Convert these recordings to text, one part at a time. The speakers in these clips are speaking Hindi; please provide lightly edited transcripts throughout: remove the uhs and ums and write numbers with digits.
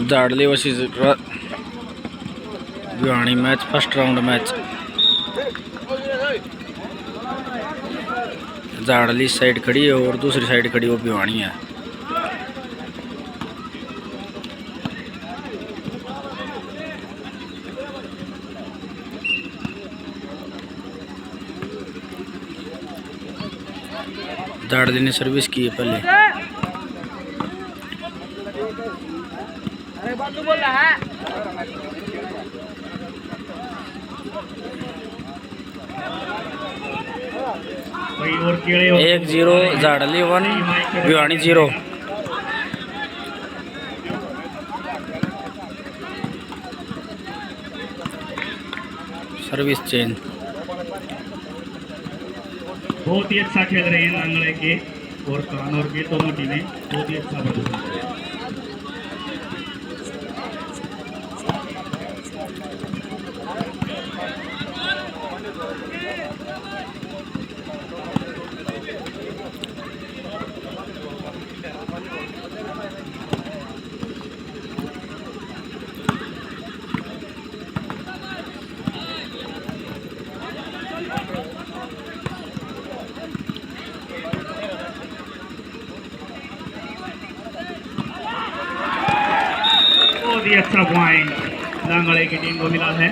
Jadli versus Bhiwani match, first round match. Jadli side खड़ी है और दूसरी साइड खड़ी वो भिवानी है। जाडली ने सर्विस की है पहले। अरे बात बोल रहा है। 1-0 जाडली 1 भिवानी 0। Service change. बहुत ही अच्छा खेल रहे हैं नांगड़े के और कानौर के दोनों टीमें बहुत ही अच्छा प्रदर्शन कर रही हैं। बहुत ही अच्छा पॉइंट लांगड़े की टीम को मिला है।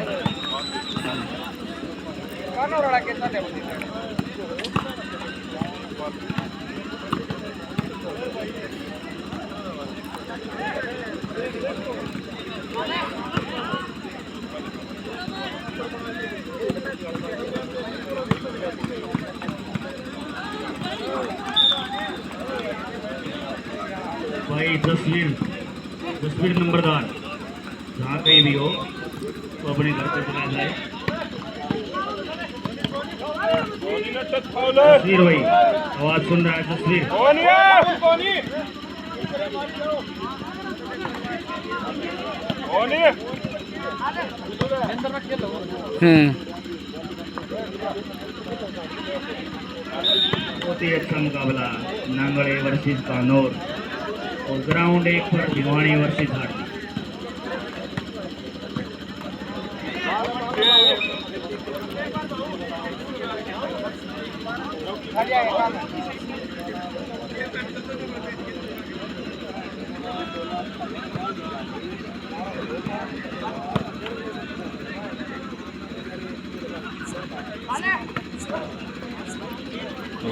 भाई तस्वीर नंबरदार जहाँ कहीं भी हो तो अपने घर पे चला जाए। तस्वीर भाई आवाज सुन रहा है? तस्वीर बहुत ही अच्छा मुकाबला नांगड़े वर्सेस कानौर और ग्राउंड 1 पर भिवानी वर्सेस हाटी।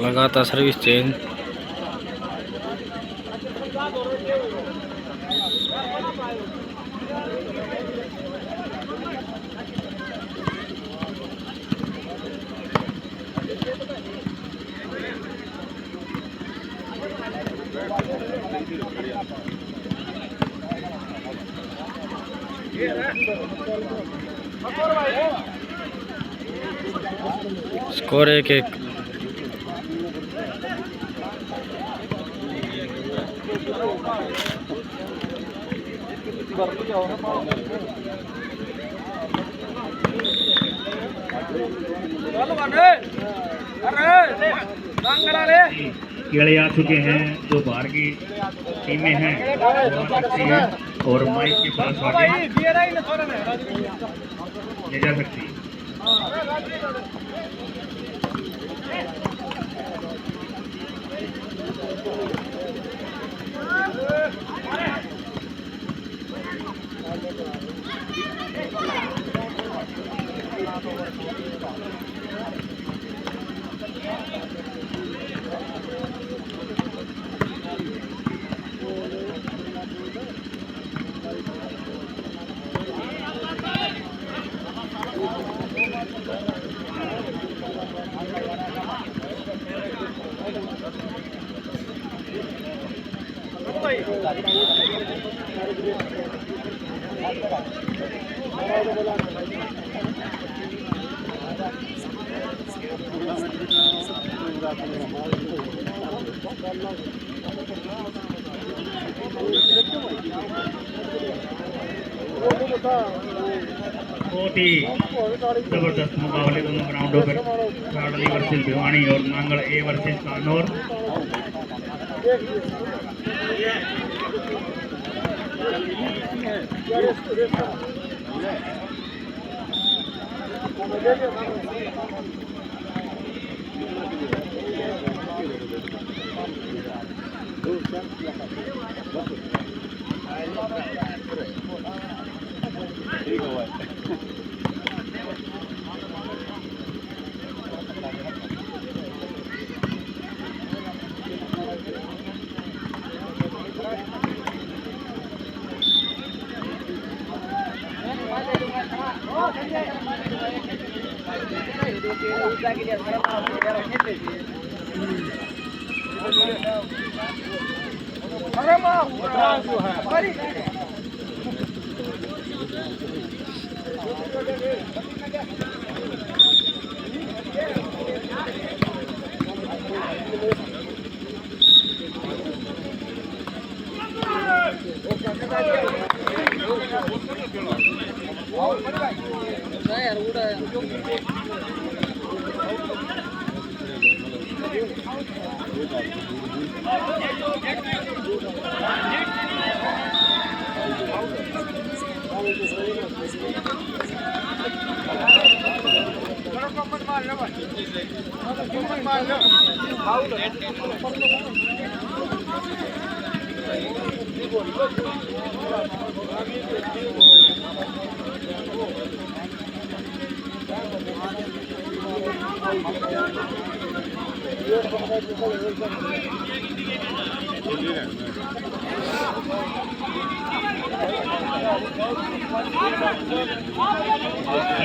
लगातार सर्विस चेंज। स्कोर 1-1। केड़े आ चुके हैं जो बाहर की टीमें हैं बहुत अच्छी है और माइक के पास आगे ले जा सकती है। बहुत ही जबरदस्त मुकाबले दोनों ग्राउंडों पर, जाडली वर्सेस भिवानी और नांगड़ ए वर्सेस कानौर।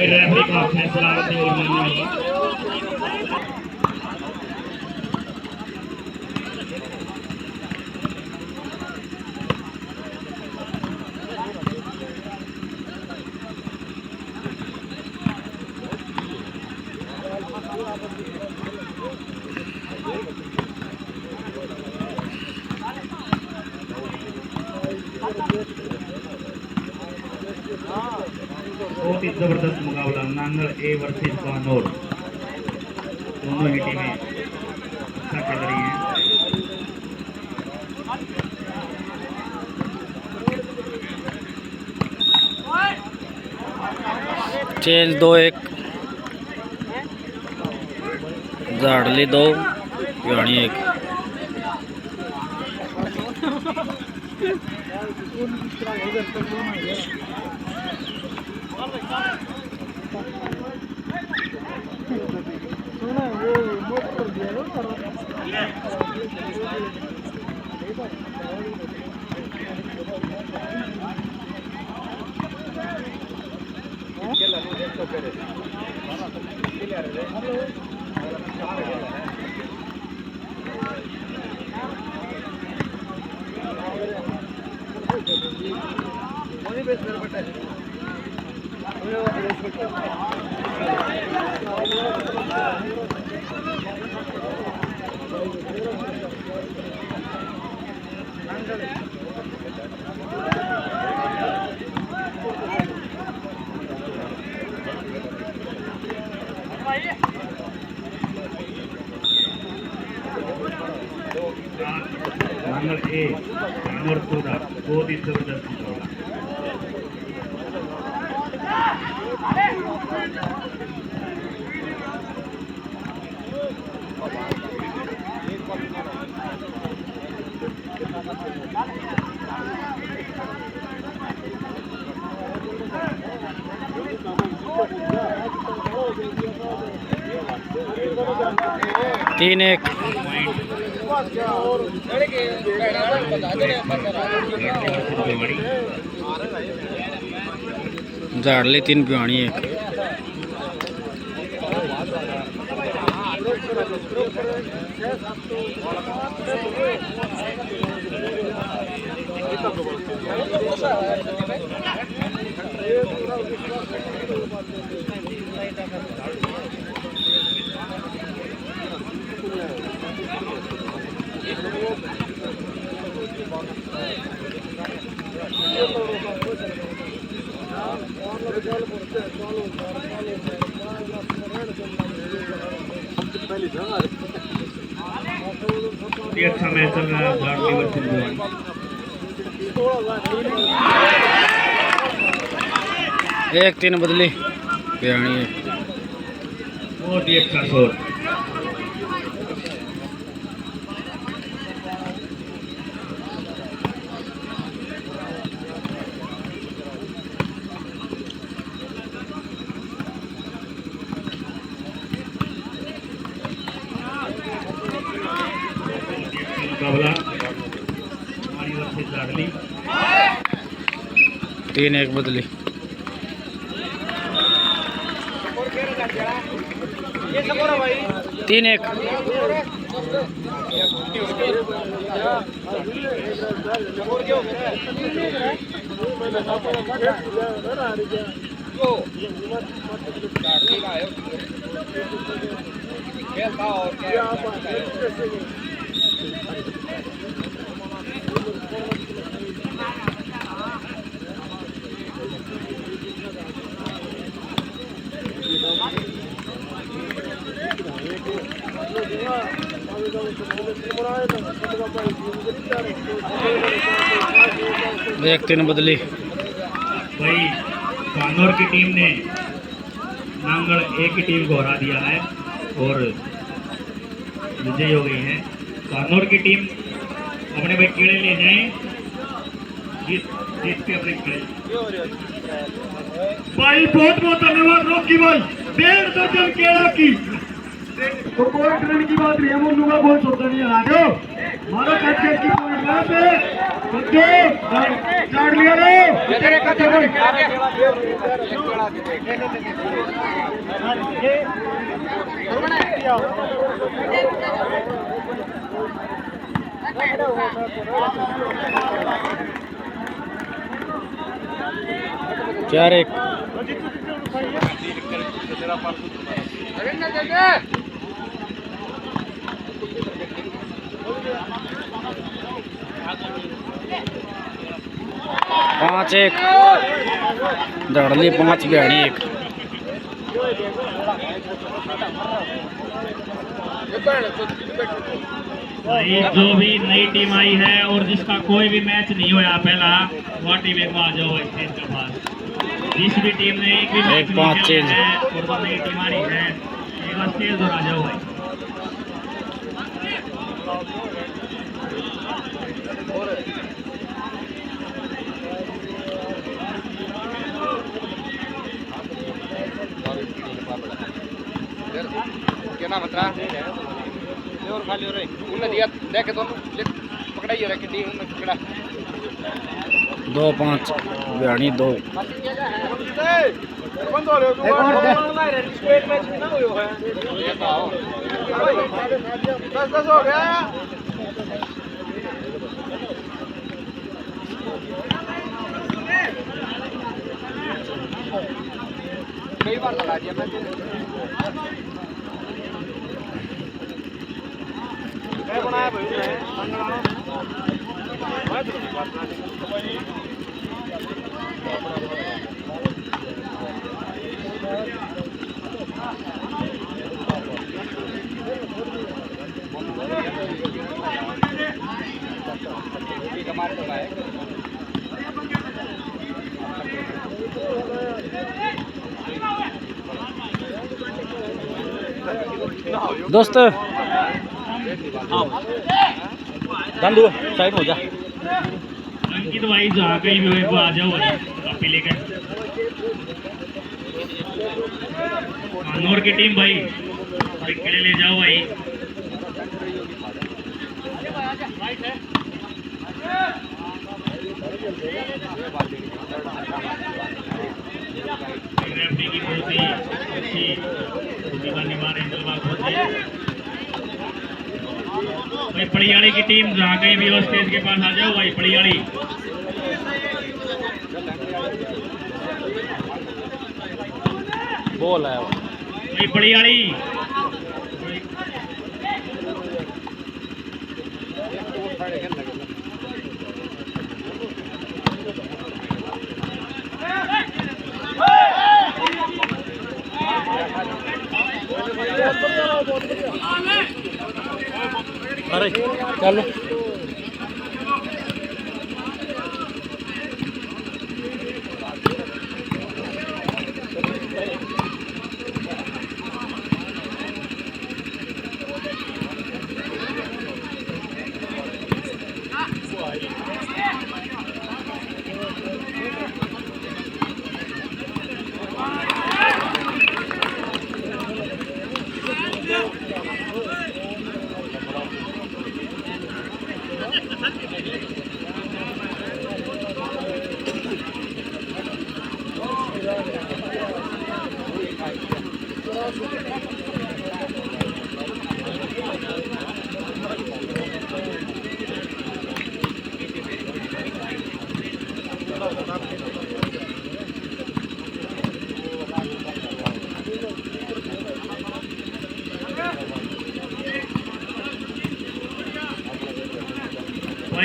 रेफरी का फैसला होते हुए मान्य होगा। बहुत ही जबरदस्त मुकाबला नांगल ए वर्सेस कानौर, दोनों ही टीमें अच्छा खेल रही हैं। चेंज 2-1 झाडली 2 पिवाणी 1। नांगल ए कानौर 14, बहुत ही जबरदस्त मुकाबला। तीन एक झाडली 3 पिवाणी 1। ये अच्छा मैच चल रहा है झाडली वर्सेस एक 3 बदली पियाणी एक। बहुत ही अच्छा शॉट। मुकाबला हमारी वर्सेस लाडली। 3-1 बदली। तीन एक। एक 3 बदली। भाई कानौर की टीम ने नांगल ए की टीम को हरा दिया है और विजय हो गई है। कानौर की टीम अपने भाई कीड़े ले जाएं, जीत के अपने कीड़े। भाई बहुत बहुत धन्यवाद रॉकी भाई। 1.5 दर्जन केला की तो कोई ट्रेन की बात नहीं है। मुन्नू का बहुत सोचा नहीं आ जाओ मारो कट की पॉइंट पे चाट लिया लो। चार एक। पाँच एक। दड़ली 5 बयानी एक। जो भी नई टीम आई है और जिसका कोई भी मैच नहीं हुआ पहला वह टीम एक बार जाओ स्टेज के पास। जिस भी टीम ने एक भी मैच नहीं खेला है और वो नई टीम आ रही है एक बार स्टेज पर आ जाओ भाई। क्या नाम बता और खाली हो रही उन्हें दिया देख तो पकड़ाई हो रहा कि उन्हें पकड़ा 2-5 बयानी 2। हो गया कई बार लगा दिया मैं बनाया दोस्त दंडू साइड हो जा। अंकित भाई जहाँ कहीं भी हो आ जाओ काफी लेकर। कानौर की टीम भाई कीड़े ले जाओ भाई। की बहुत ही अच्छी भाई पड़ियाली की टीम जहाँ कहीं भी हो स्टेज के पास आ जाओ भाई। पड़ियाली बोल है भाई पड़ियाली अरे चलो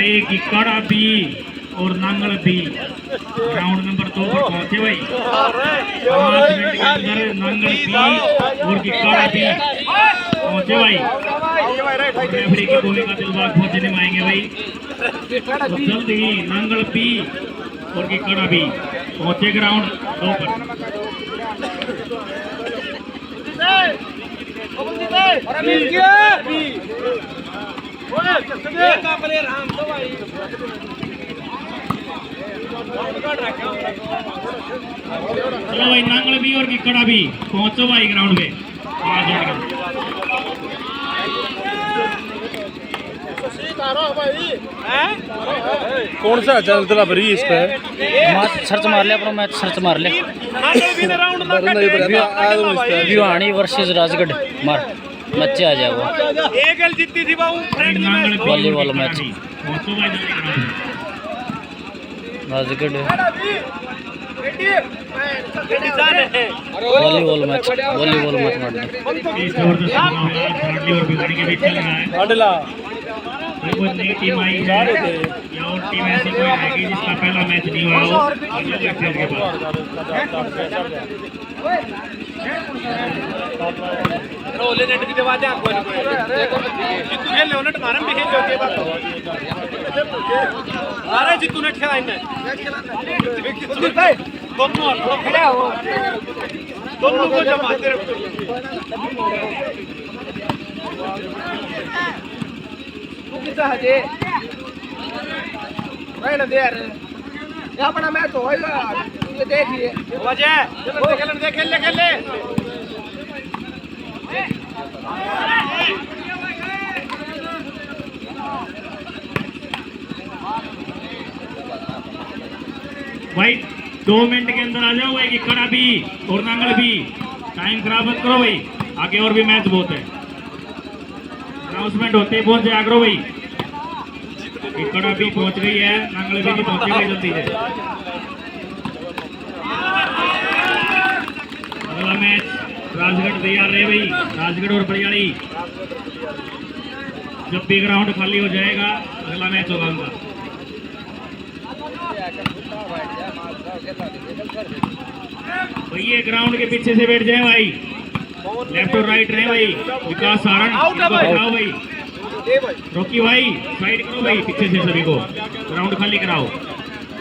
भाई किकड़ा बी और नांगल बी राउंड नंबर 2 पर पहुंचे भाई। 5 मिनट के अंदर नांगल बी और किकड़ा बी पहुंचे भाई। रेफरी की भूमिका दिलबाग पहुंचने में आएंगे भाई। तो जल्द ही नांगल बी और किकड़ा बी पहुंचे ग्राउंड 2 पर। चलो भाई नांगल भी और किकड़ा भी पहुंचो भाई ग्राउंड पे। कौन सा चैनल तेरा भरी इस पे मैच सर्च मार ले, अपना मैच सर्च मार ले। भिवानी वर्सेस राजगढ़ मार, बच्चे आ जाए वो एक गल जीती थी बाबू वॉलीबॉल मैच। पहुंचो भाई राजगढ़ वॉलीबॉल मैच मार दे। और बिगड़ के बीच में लगा है। कोई नई टीम आई है या और टीम ऐसी कोई आएगी जिसका पहला मैच नहीं हुआ हो अगले खेल के बाद। रोले नेट की दवा दे कोई ना कोई जितू खेल ले नेट मारम भी खेल के बात अरे जितू नेट खेला इनने सुनील भाई दोनों खड़ा हो दोनों को जमाते रहो। तू कितना हजे रहने दे यार ये अपना मैच होएगा ये देखिए वजह चलो देख ले खेल ले भाई 2 मिनट के अंदर आ जाओ भाई। किकड़ा भी और नांगल भी टाइम खराब मत करो भाई, आगे और भी मैच बहुत है। अनाउंसमेंट होते ही पहुंच जाया करो भाई। किकड़ा भी पहुंच गई है, नांगल भी पहुंची गई जल्दी से। अगला मैच राजगढ़ तैयार रहे भाई, राजगढ़ और बड़ियाली। जब भी ग्राउंड खाली हो जाएगा अगला मैच होगा उनका। भाई ये ग्राउंड के पीछे से बैठ जाए भाई, लेफ्ट और राइट रहे भाई। विकास सारण कराओ भाई, रोकी भाई साइड करो भाई पीछे से सभी को, ग्राउंड खाली कराओ।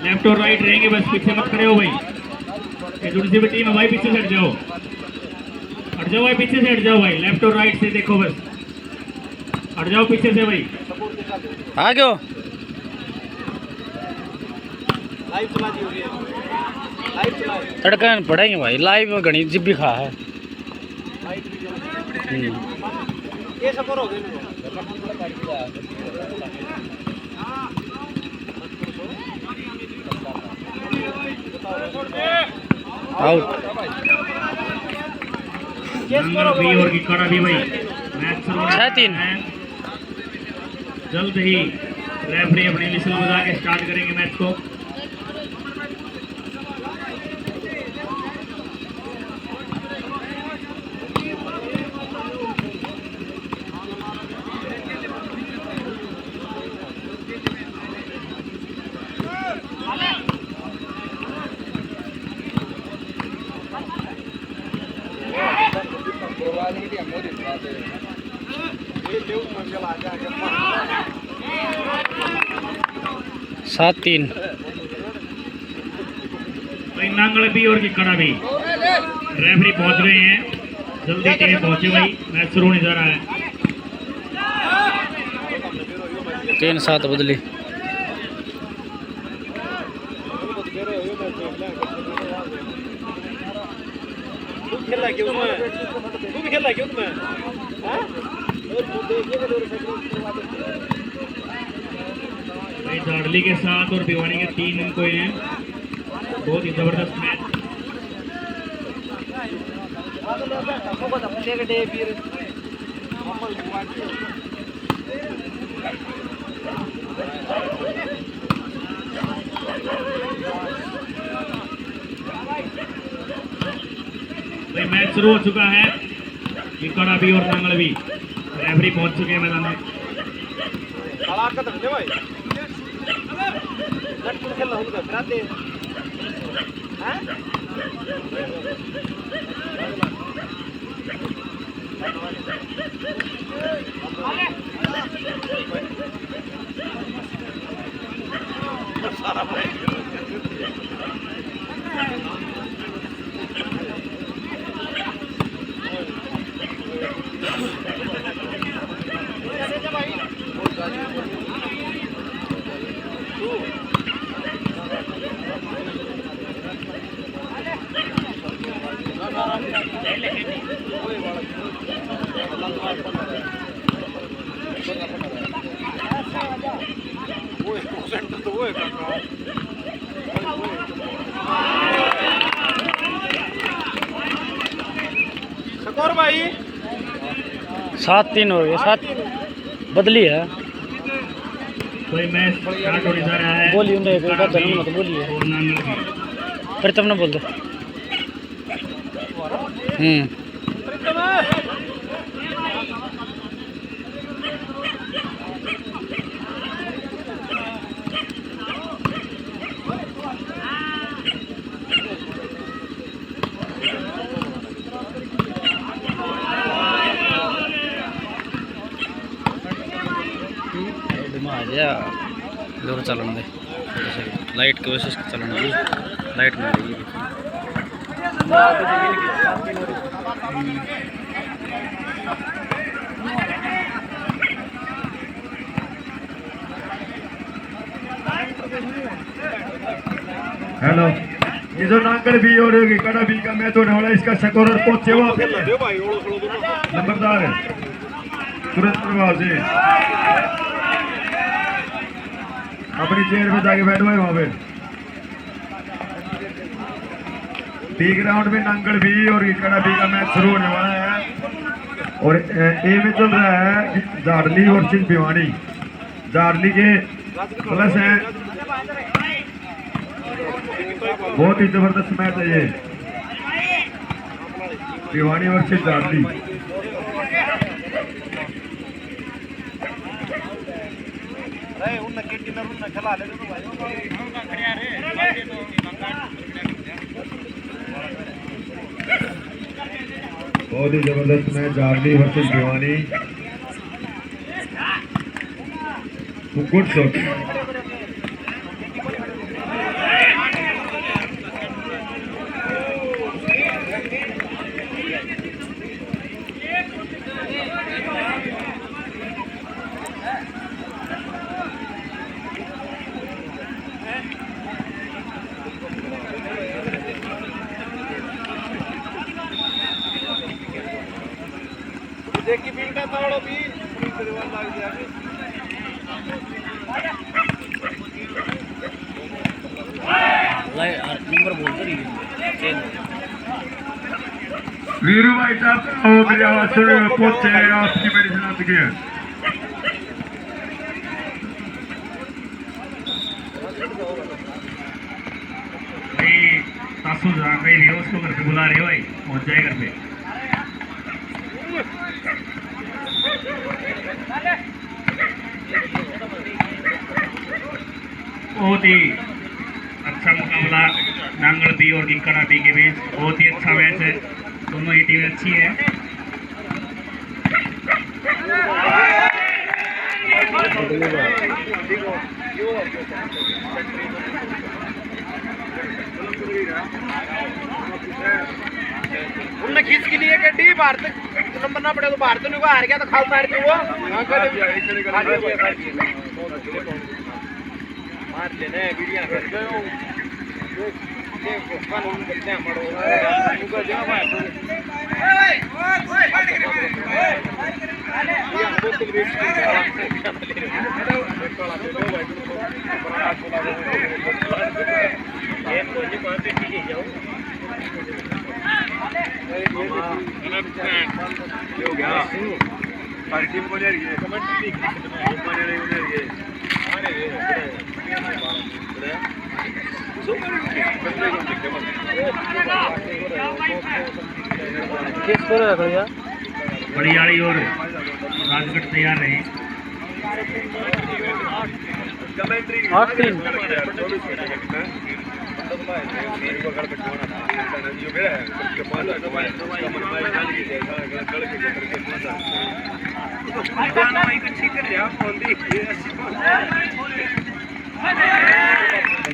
लेफ्ट और राइट रहेंगे बस, पीछे मत खड़े हो भाई। ये दूसरी भी टीम है भाई, पीछे से हट जाओ भाई, पीछे से हट जाओ भाई। लेफ्ट और राइट से देखो बस, हट जाओ पीछे से भाई। आ गयो तड़का पड़ेंगे भाई, लाइव में घनी जिब भी खा है। ये सब हो गए आउट। भी और किकड़ा भी भाई मैच शुरू होने 6-3 है। जल्द ही रेफरी अपनी विसल बजा के स्टार्ट करेंगे मैच को। सात 3 नांगल भी और किकड़ा भी रेफरी पहुंच रहे हैं, जल्दी टीम पहुंचे भाई, मैच शुरू होने जा रहा है। 3-7 बदली। खेला क्यों तू भी खेला क्यों तुम्हें भाई झाड़ली के साथ और भिवानी के 3 अंक हुए हैं। बहुत ही जबरदस्त मैच। भाई मैच शुरू हो चुका है। किकड़ा भी और नांगल भी रेफरी पहुंच चुके हैं मैदान में। स्कोर भाई 7-3 हो गए, 7 बदली है। कोई मैच स्टार्ट होने जा रहा है। बोलिए उन्हें बेटा जन्म मत बोलिए, और नांगल भी। फिर तुम ना बोल दो। आ गया जोर चलन दे, लाइट की वजह से चलन दी, लाइट में लगी। हेलो, ये जो नांगल भी और कड़ा भी का मैच होने वाला है, इसका स्कोरर पहुंचे हुआ नंबरदार है तुरंत प्रभाव से अपनी चेयर पे जाके बैठो है वहां पे। बी ग्राउंड में नांगल भी और कड़ा भी का मैच शुरू होने वाला है और ए में चल रहा है जारली और सिंह भिवानी। जारली के प्लस है, बहुत ही जबरदस्त मैच है ये, भिवानी वर्सेस जारली। बहुत ही जबरदस्त match, Jarli versus Bhiwani. Good shot. देखी बिल्डा तोड़ो भी परिवार लाग गया। नंबर बोल तो रही है वीरू भाई साहब हो मेरी आवाज से पहुंचे, आपकी मेरी सुना है। भाई सासू जा भाई व्यूअर्स को घर पे बुला रहे हो भाई, पहुंच जाए घर पे। बहुत ही अच्छा मुकाबला नांगल बी और किंकड़ा बी के बीच, बहुत ही अच्छा मैच है, दोनों ही टीमें अच्छी है। उनने खींच के लिए गड्डी भारत नंबर ना पड़े तो भारत ने हार गया तो खाल मार के वो मार लेने वीडियो कर गयो ये कानून करते हैं मरो उनका जवाब है ये बोतल भी ये कोई बात नहीं जाओ हो गया सारी टीम को ले रही है कमेंट ठीक है माने नहीं उधर ये माने किस पर रख लिया बड़ियाड़ी और राजगढ़ तैयार रहे। 8-3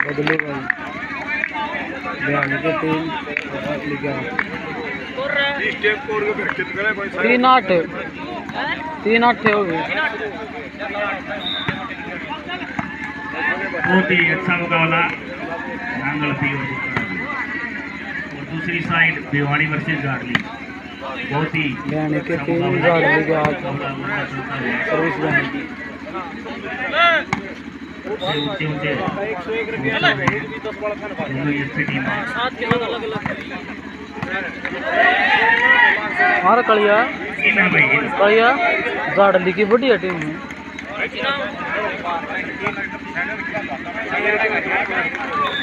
बदले भाई बयानी के 3-8 हो गए। बहुत ही अच्छा मुकाबला नांगल पी और दूसरी साइड भिवानी वर्सेस जाडली। बहुत ही बयानी के 3 जाडली के आगे सर्विस बयानी की ऊंचे ऊंचे दोनों अच्छी टीम है। हमारा कलिया भाई कलिया जाडली की बढ़िया टीम है।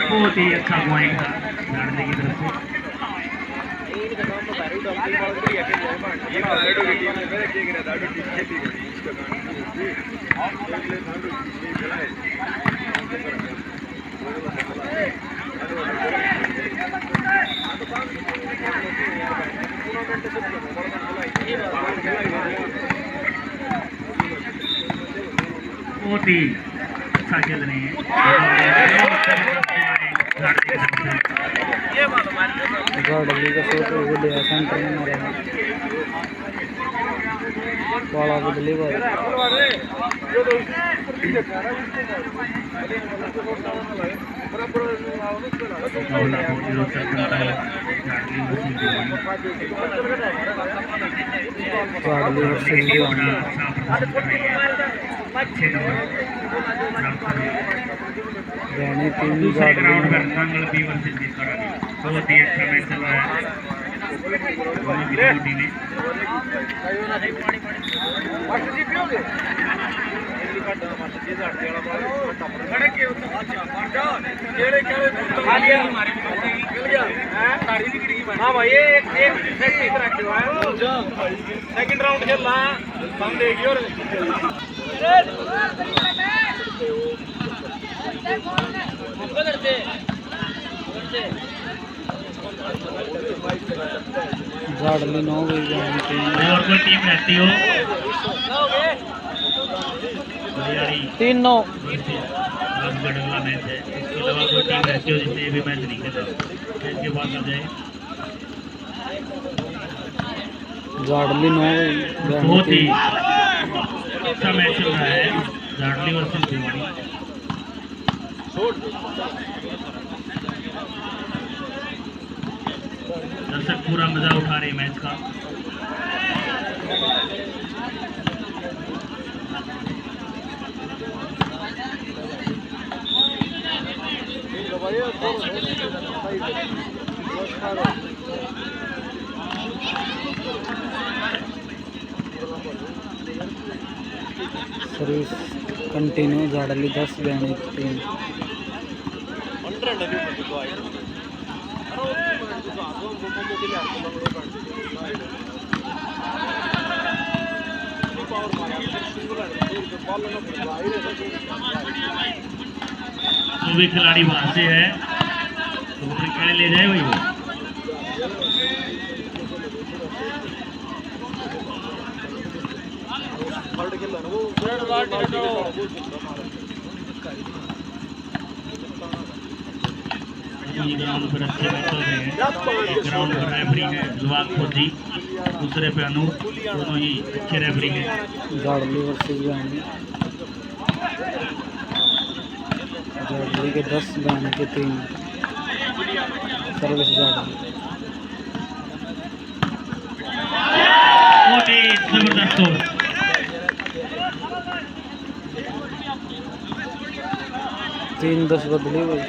बहुत ही अच्छा पॉइंट था जाडली की तरफ से। बहुत ही अच्छा खेल रहे हैं जाडली का शॉट बढ़िया सेंटर में मारा वाला बदली भाई जाडली वर्सेस भिवानी बयानी 3 जाडली बहुत ही अच्छा मैच चल रहा है दोनों टीमें। हाँ भाई एक सेकंड राउंड खेलना हम देखिए और जाडली 9 गई बयानी 3 और कोई टीम रहती हो 3-9 अगला मैच है। इसके अलावा कोई टीम रहती हो जिसने ये भी मैच नहीं खेला इसके बाद आ जाए। जाडली 9 गई बहुत ही बयानी अच्छा मैच चल रहा है जाडली वर्सेस भिवानी। दर्शक पूरा मजा उठा रहे मैच का। सर्विस कंटिन्यू जाडली 10 बयानी 3 जो भी खिलाड़ी वहां से है तो वो खेले ले जाए वही वो। ग्राउंड पर अच्छे मैच चल रहे हैं। ग्राउंड पर रेफरी है जुवाक फौजी, दूसरे पे अनूप, दोनों ही अच्छे रेफरी हैं। जाडली वर्सेस बयानी जाडली के 10 बयानी के 3 सर्विस जाडली बहुत ही जबरदस्त हो। 3-10 बदली भाई।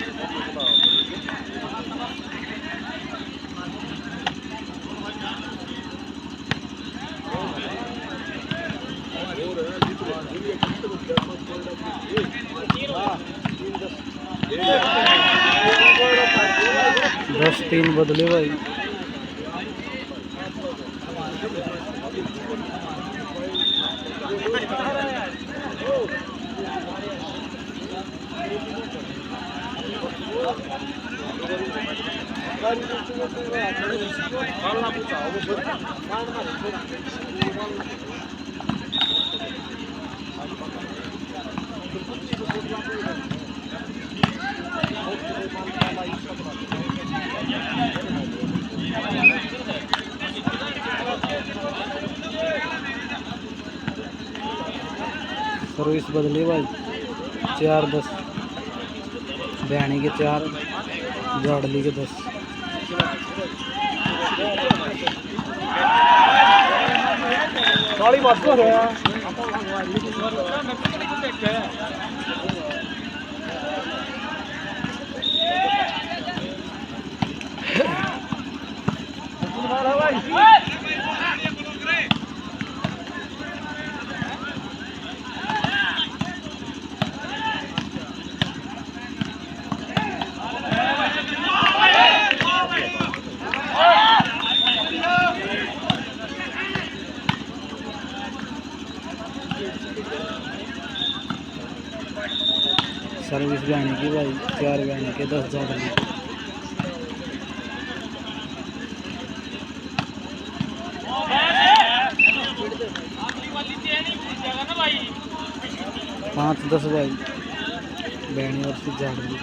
दस 3 बदले भाई। सर्विस बदली भाई 4-10 बयानी के 4 जाड़ली के 10। गाड़ी मत हो रहा सर्विस बयानी की भाई 4 बयानी के 10 जाड़ली। पाँच 10 भाई बयानी और फिर जाड़ली।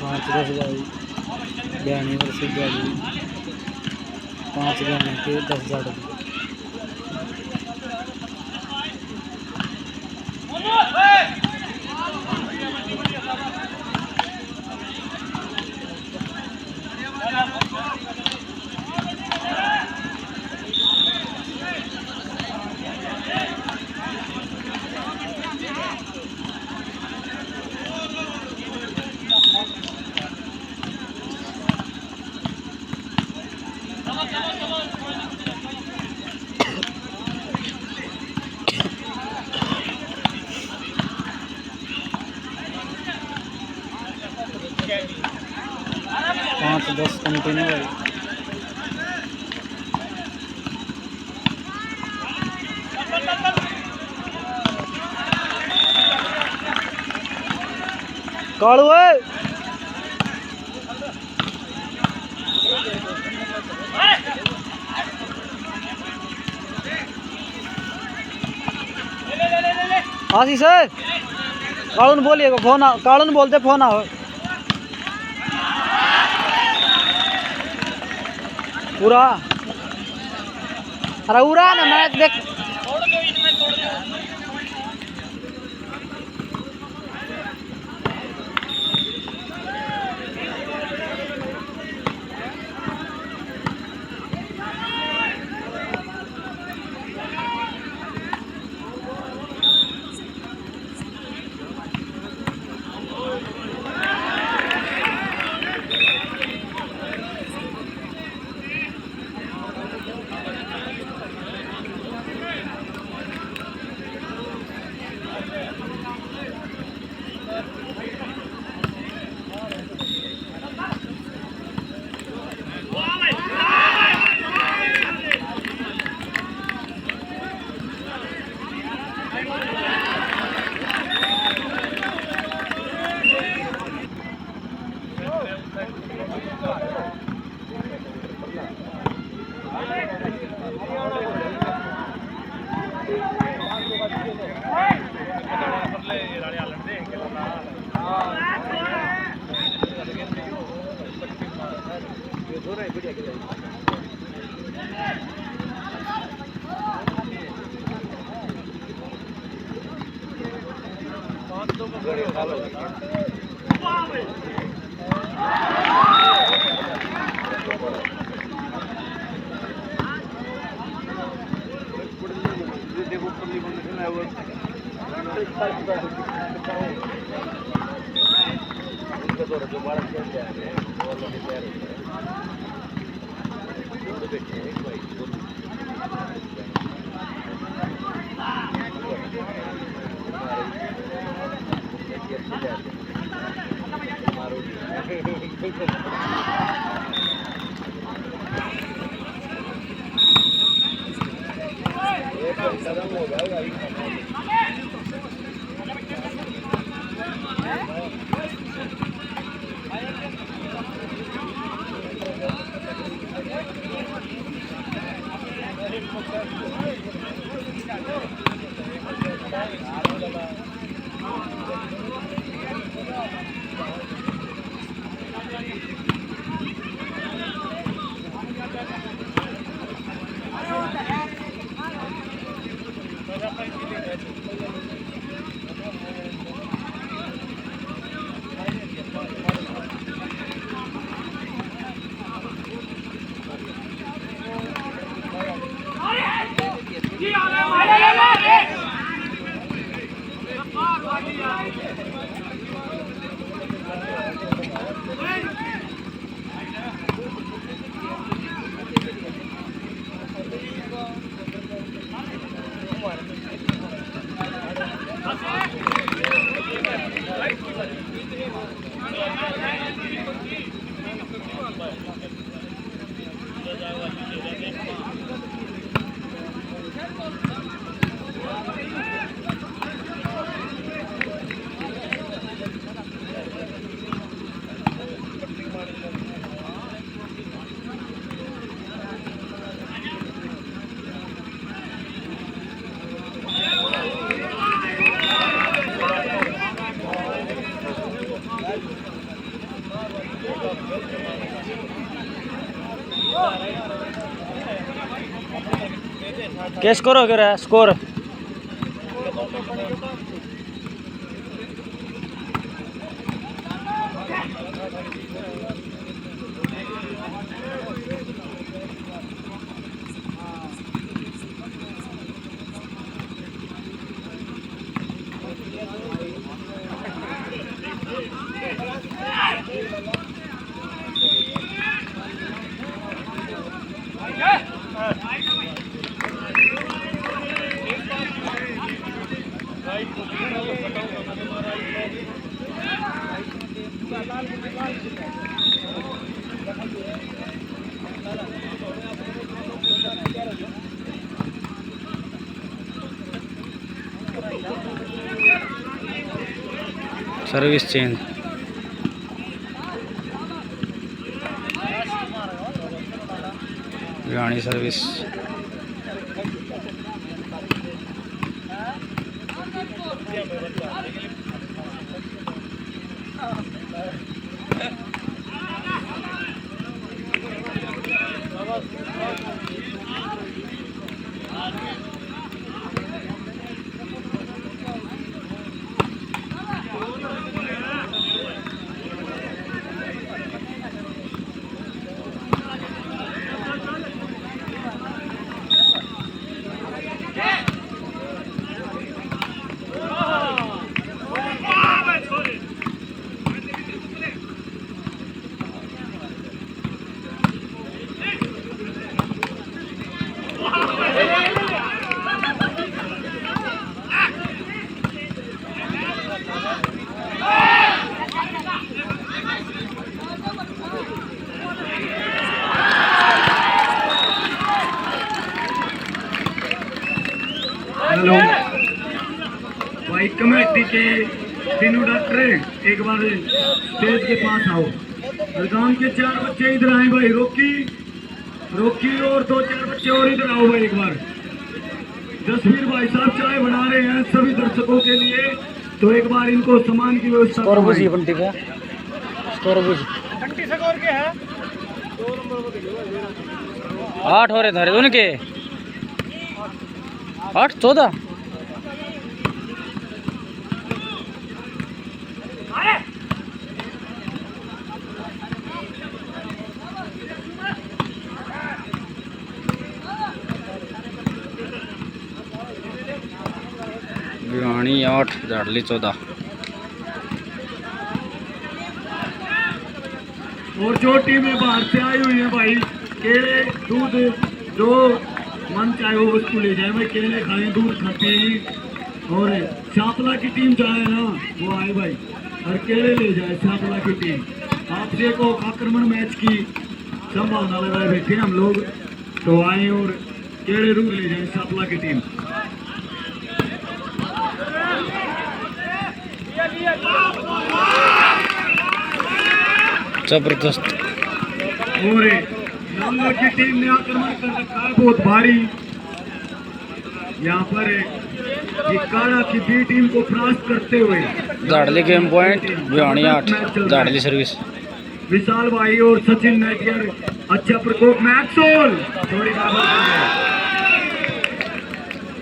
पाँच 10 भाई बयानी और फिर जाड़ली। 5 बयानी के 10 जाड़ली। पाँच 10 कंटिन्यू भाई। कालू है आशीष है कालू बोलिएगा फोन कालू बोलते फोन आओ पूरा। अरे उड़ा ना मैच देख। क्या स्कोर हो गया स्कोर? Service change. गाड़ी सर्विस। हेलो भाई कमेटी के तीनों डॉक्टर एक बार स्टेज के पास आओ। गांव के 4 बच्चे इधर आए भाई। रोकी और 2-4 बच्चे और इधर आओ भाई। एक बार जसवीर भाई साहब चाय बना रहे हैं सभी दर्शकों के लिए, तो एक बार इनको सामान की व्यवस्था। स्कोर बुझी बंटी का स्कोर बुझ बंटी स्कोर के है 8 हो रहे धरे उनके 8-14। भिवानी 8 झाड़ली 14। और जो टीमें बाहर से आई हुई है भाई, केले दूध जो मन चाहे वो वस्तु ले जाए भाई। केले खाएं, दूध खाते हैं। और शापला की टीम जो है ना वो आए भाई और केले ले जाए शापला की टीम। आपसे को आक्रमण मैच की संभावना लगाए बैठे हम लोग, तो आए और केले दूध ले जाए शापला की टीम। जबरदस्त। और नंगर की टीम ने आक्रमण कर रखा है बहुत भारी। यहाँ पर ये काड़ा की बी टीम को परास्त करते हुए झाड़ली गेम पॉइंट भिवानी 8 झाड़ली सर्विस। विशाल भाई और सचिन नायकर अच्छा प्रकोप मैक्सोल थोड़ी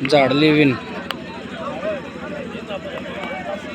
झाड़ली विन।